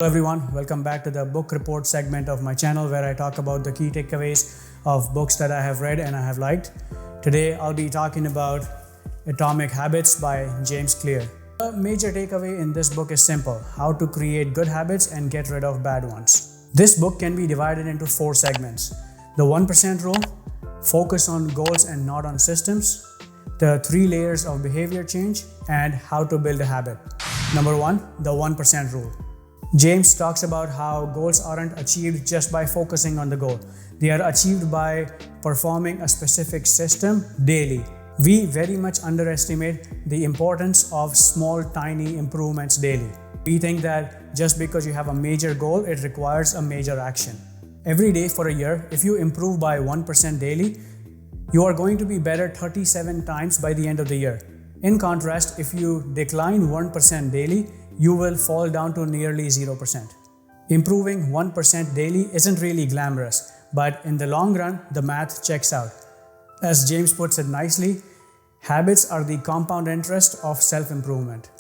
Hello everyone, welcome back to the book report segment of my channel where I talk about the key takeaways of books that I have read and I have liked. Today I'll be talking about Atomic Habits by James Clear. The major takeaway in this book is simple: how to create good habits and get rid of bad ones. This book can be divided into 4 segments: the 1% rule, focus on goals and not on systems, the 3 layers of behavior change, and how to build a habit. Number 1, the 1% rule. James talks about how goals aren't achieved just by focusing on the goal. They are achieved by performing a specific system daily. We very much underestimate the importance of small, tiny improvements daily. We think that just because you have a major goal, it requires a major action. Every day for a year, if you improve by 1% daily, you are going to be better 37 times by the end of the year. In contrast, if you decline 1% daily, you will fall down to nearly 0%. Improving 1% daily isn't really glamorous, but in the long run, the math checks out. As James puts it nicely, habits are the compound interest of self-improvement.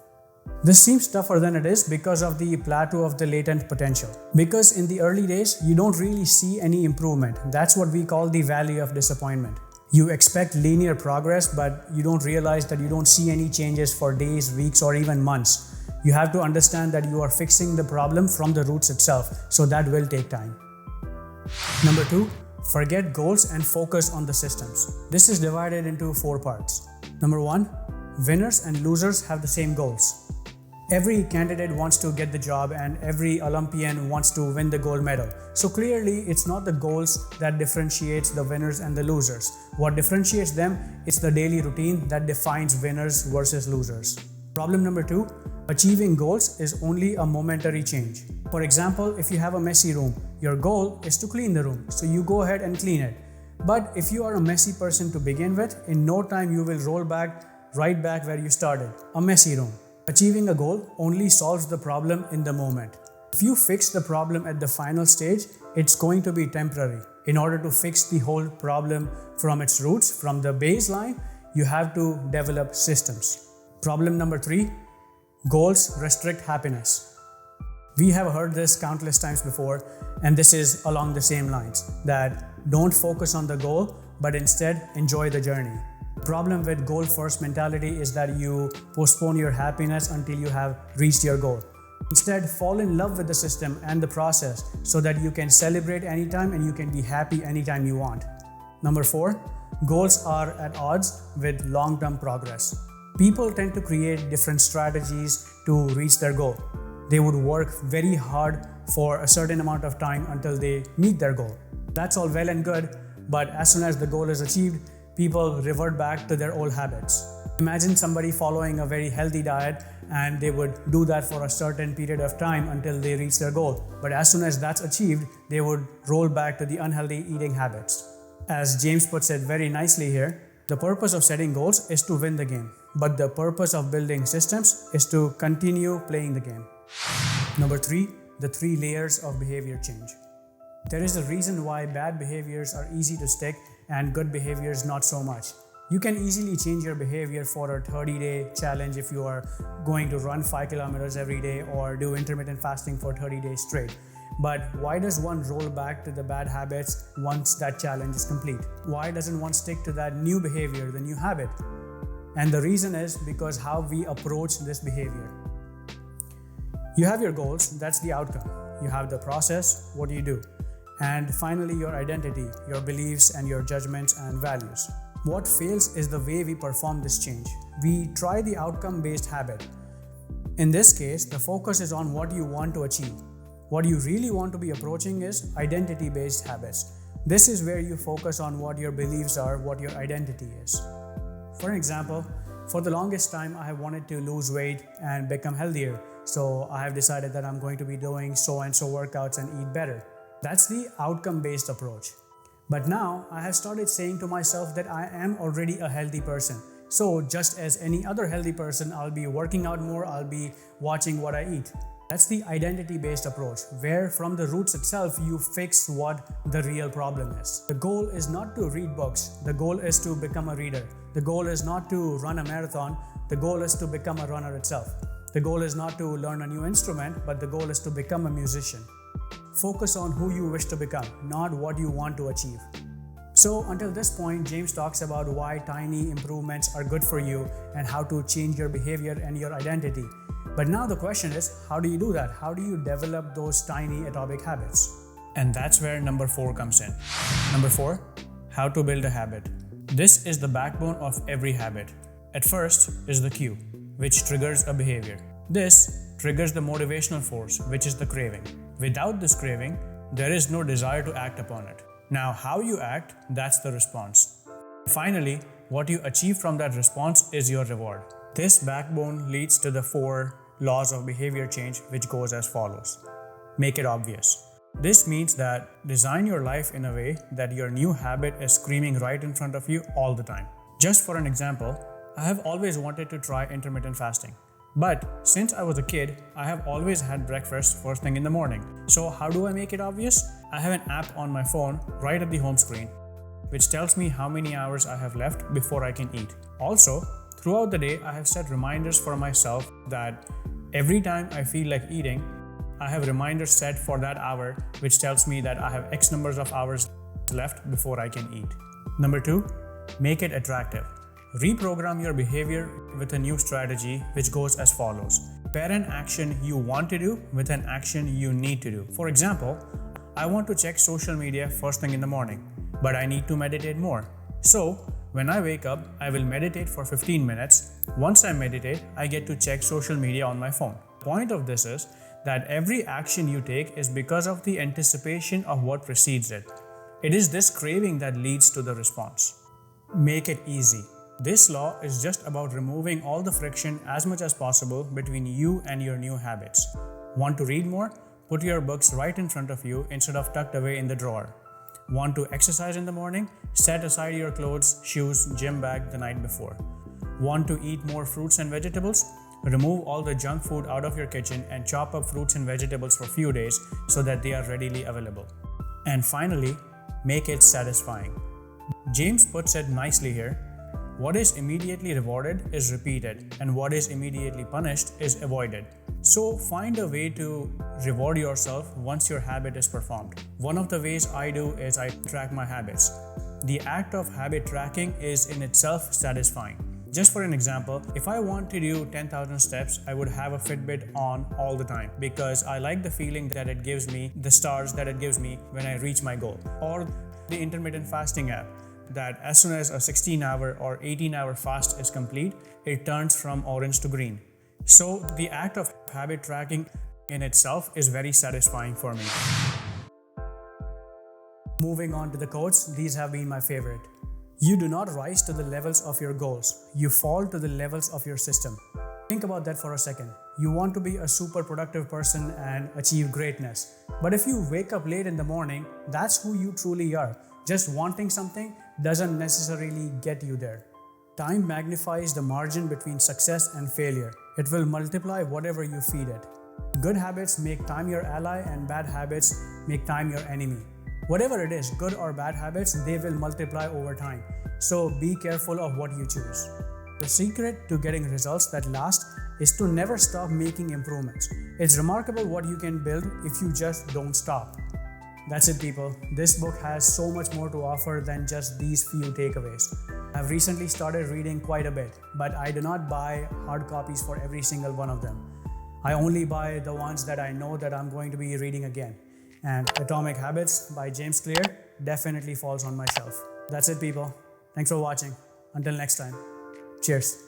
This seems tougher than it is because of the plateau of the latent potential. Because in the early days, you don't really see any improvement. That's what we call the valley of disappointment. You expect linear progress, but you don't realize that you don't see any changes for days, weeks, or even months. You have to understand that you are fixing the problem from the roots itself, so that will take time. Number 2, forget goals and focus on the systems. This is divided into 4 parts. Number 1, winners and losers have the same goals. Every candidate wants to get the job and every Olympian wants to win the gold medal. So clearly, it's not the goals that differentiates the winners and the losers. What differentiates them is the daily routine that defines winners versus losers. Problem number 2, achieving goals is only a momentary change. For example, if you have a messy room, your goal is to clean the room, so you go ahead and clean it. But if you are a messy person to begin with, in no time you will roll right back where you started, a messy room. Achieving a goal only solves the problem in the moment. If you fix the problem at the final stage, it's going to be temporary. In order to fix the whole problem from its roots, from the baseline, you have to develop systems. Problem number 3, goals restrict happiness. We have heard this countless times before, and this is along the same lines, that don't focus on the goal, but instead enjoy the journey. The problem with goal-first mentality is that you postpone your happiness until you have reached your goal. Instead, fall in love with the system and the process so that you can celebrate anytime and you can be happy anytime you want. Number 4, goals are at odds with long-term progress. People tend to create different strategies to reach their goal. They would work very hard for a certain amount of time until they meet their goal. That's all well and good, but as soon as the goal is achieved, people revert back to their old habits. Imagine somebody following a very healthy diet and they would do that for a certain period of time until they reach their goal. But as soon as that's achieved, they would roll back to the unhealthy eating habits. As James puts it very nicely here, the purpose of setting goals is to win the game, but the purpose of building systems is to continue playing the game. Number 3, the 3 layers of behavior change. There is a reason why bad behaviors are easy to stick and good behaviors not so much. You can easily change your behavior for a 30-day challenge if you are going to run 5 kilometers every day or do intermittent fasting for 30 days straight. But why does one roll back to the bad habits once that challenge is complete? Why doesn't one stick to that new behavior, the new habit? And the reason is because how we approach this behavior. You have your goals, that's the outcome. You have the process, what do you do? And finally, your identity, your beliefs and your judgments and values. What fails is the way we perform this change. We try the outcome-based habit. In this case, the focus is on what you want to achieve. What you really want to be approaching is identity-based habits. This is where you focus on what your beliefs are, what your identity is. For example, for the longest time, I have wanted to lose weight and become healthier. So I have decided that I'm going to be doing so-and-so workouts and eat better. That's the outcome-based approach. But now I have started saying to myself that I am already a healthy person. So just as any other healthy person, I'll be working out more, I'll be watching what I eat. That's the identity-based approach, where from the roots itself, you fix what the real problem is. The goal is not to read books. The goal is to become a reader. The goal is not to run a marathon. The goal is to become a runner itself. The goal is not to learn a new instrument, but the goal is to become a musician. Focus on who you wish to become, not what you want to achieve. So until this point, James talks about why tiny improvements are good for you and how to change your behavior and your identity. But now the question is, how do you do that? How do you develop those tiny atomic habits? And that's where number 4 comes in. Number 4, how to build a habit. This is the backbone of every habit. At first is the cue, which triggers a behavior. This triggers the motivational force, which is the craving. Without this craving, there is no desire to act upon it. Now, how you act, that's the response. Finally, what you achieve from that response is your reward. This backbone leads to the 4 laws of behavior change, which goes as follows. Make it obvious. This means that design your life in a way that your new habit is screaming right in front of you all the time. Just for an example, I have always wanted to try intermittent fasting. But since I was a kid, I have always had breakfast first thing in the morning. So how do I make it obvious? I have an app on my phone right at the home screen, which tells me how many hours I have left before I can eat. Also, throughout the day, I have set reminders for myself that every time I feel like eating, I have reminders set for that hour, which tells me that I have X numbers of hours left before I can eat. Number 2, make it attractive. Reprogram your behavior with a new strategy, which goes as follows. Pair an action you want to do with an action you need to do. For example, I want to check social media first thing in the morning, but I need to meditate more. So, when I wake up, I will meditate for 15 minutes. Once I meditate, I get to check social media on my phone. The point of this is that every action you take is because of the anticipation of what precedes it. It is this craving that leads to the response. Make it easy. This law is just about removing all the friction as much as possible between you and your new habits. Want to read more? Put your books right in front of you instead of tucked away in the drawer. Want to exercise in the morning? Set aside your clothes, shoes, gym bag the night before. Want to eat more fruits and vegetables? Remove all the junk food out of your kitchen and chop up fruits and vegetables for a few days so that they are readily available. And finally, make it satisfying. James puts it nicely here. What is immediately rewarded is repeated, and what is immediately punished is avoided. So find a way to reward yourself once your habit is performed. One of the ways I do is I track my habits. The act of habit tracking is in itself satisfying. Just for an example, if I want to do 10,000 steps, I would have a Fitbit on all the time because I like the feeling that it gives me, the stars that it gives me when I reach my goal. Or the intermittent fasting app, that as soon as a 16-hour or 18-hour fast is complete, it turns from orange to green. So the act of habit tracking in itself is very satisfying for me. Moving on to the quotes, these have been my favorite. You do not rise to the levels of your goals. You fall to the levels of your system. Think about that for a second. You want to be a super productive person and achieve greatness. But if you wake up late in the morning, that's who you truly are. Just wanting something doesn't necessarily get you there. Time magnifies the margin between success and failure. It will multiply whatever you feed it. Good habits make time your ally and bad habits make time your enemy. Whatever it is, good or bad habits, they will multiply over time. So be careful of what you choose. The secret to getting results that last is to never stop making improvements. It's remarkable what you can build if you just don't stop. That's it, people. This book has so much more to offer than just these few takeaways. I've recently started reading quite a bit, but I do not buy hard copies for every single one of them. I only buy the ones that I know that I'm going to be reading again. And Atomic Habits by James Clear definitely falls on my shelf. That's it, people. Thanks for watching. Until next time. Cheers.